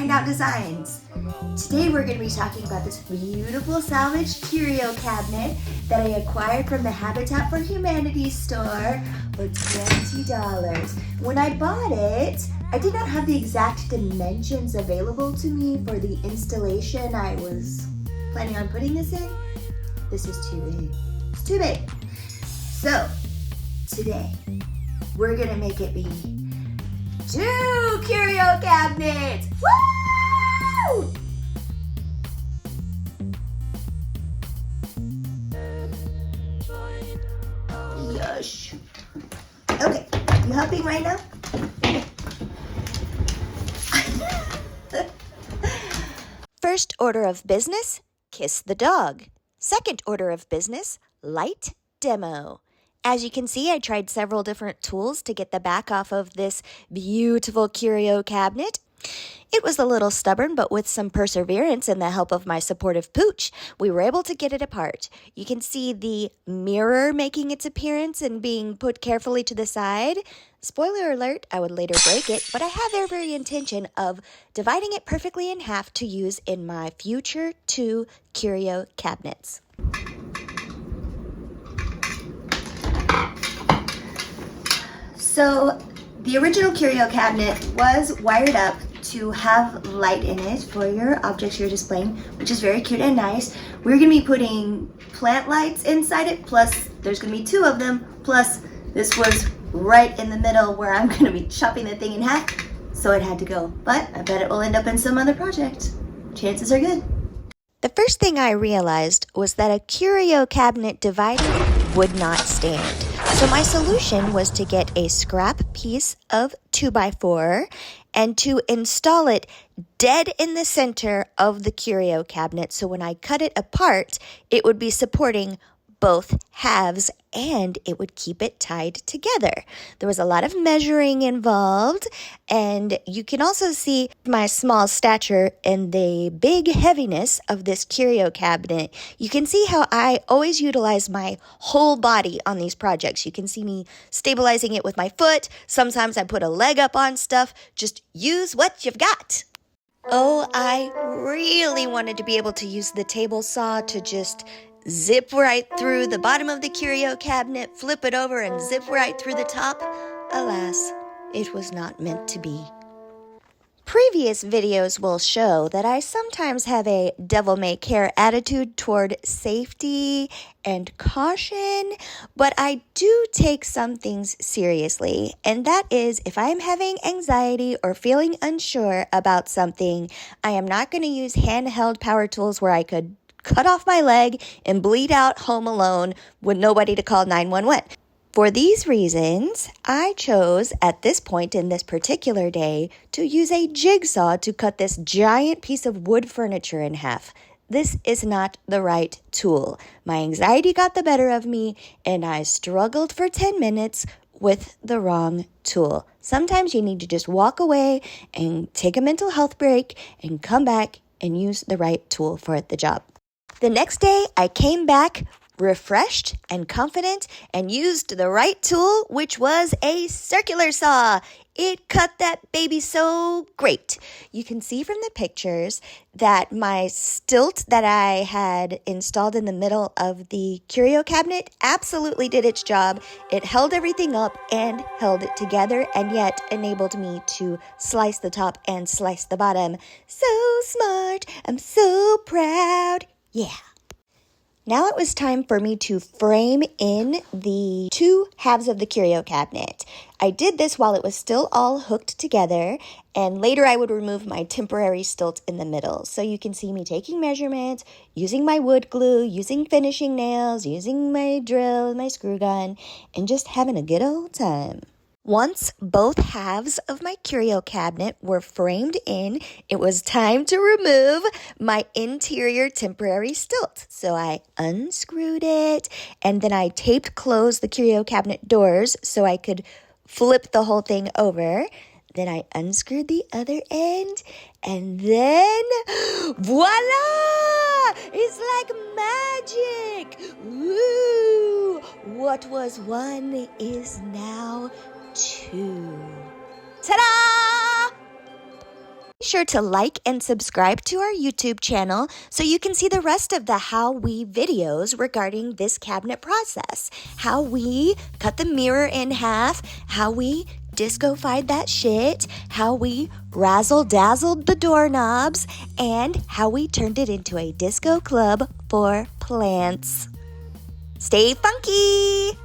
find out designs. Today we're going to be talking about this beautiful salvage curio cabinet that I acquired from the Habitat for Humanity store for $20. When I bought it, I did not have the exact dimensions available to me for the installation I was planning on putting this in. This is too big. It's too big. So, today, we're gonna make it be 2 curio cabinets! Woo! Yush. Okay, you helping right now? First order of business, kiss the dog. Second order of business, light demo. As you can see, I tried several different tools to get the back off of this beautiful curio cabinet. It was a little stubborn, but with some perseverance and the help of my supportive pooch, we were able to get it apart. You can see the mirror making its appearance and being put carefully to the side. Spoiler alert, I would later break it, but I have every intention of dividing it perfectly in half to use in my future 2 curio cabinets. So, the original curio cabinet was wired up to have light in it for your objects you're displaying, which is very cute and nice. We're going to be putting plant lights inside it, plus there's going to be 2 of them, plus this was right in the middle where I'm going to be chopping the thing in half, so it had to go. But I bet it will end up in some other project. Chances are good. The first thing I realized was that a curio cabinet divided would not stand. So my solution was to get a scrap piece of 2x4 and to install it dead in the center of the curio cabinet. So when I cut it apart, it would be supporting both halves and it would keep it tied together. There was a lot of measuring involved, and you can also see my small stature and the big heaviness of this curio cabinet. You can see how I always utilize my whole body on these projects. You can see me stabilizing it with my foot. Sometimes I put a leg up on stuff. Just use what you've got. Oh, I really wanted to be able to use the table saw to just zip right through the bottom of the curio cabinet, flip it over, and zip right through the top. Alas, it was not meant to be. Previous videos will show that I sometimes have a devil-may-care attitude toward safety and caution, but I do take some things seriously, and that is if I'm having anxiety or feeling unsure about something, I am not going to use handheld power tools where I could cut off my leg and bleed out home alone with nobody to call 911. For these reasons, I chose at this point in this particular day to use a jigsaw to cut this giant piece of wood furniture in half. This is not the right tool. My anxiety got the better of me and I struggled for 10 minutes with the wrong tool. Sometimes you need to just walk away and take a mental health break and come back and use the right tool for the job. The next day, I came back refreshed and confident and used the right tool, which was a circular saw. It cut that baby so great. You can see from the pictures that my stilt that I had installed in the middle of the curio cabinet absolutely did its job. It held everything up and held it together and yet enabled me to slice the top and slice the bottom. So smart. I'm so proud. Yeah. Now it was time for me to frame in the 2 halves of the curio cabinet. I did this while it was still all hooked together, and later I would remove my temporary stilt in the middle. So you can see me taking measurements, using my wood glue, using finishing nails, using my drill, my screw gun, and just having a good old time. Once both halves of my curio cabinet were framed in, it was time to remove my interior temporary stilt. So I unscrewed it, and then I taped closed the curio cabinet doors so I could flip the whole thing over. Then I unscrewed the other end, and then voila! It's like magic! Woo! What was 1 is now 2. Ta-da! sure to like and subscribe to our YouTube channel so you can see the rest of the how we videos regarding this cabinet process. How we cut the mirror in half, how we disco-fied that shit, how we razzle-dazzled the doorknobs, and how we turned it into a disco club for plants. Stay funky!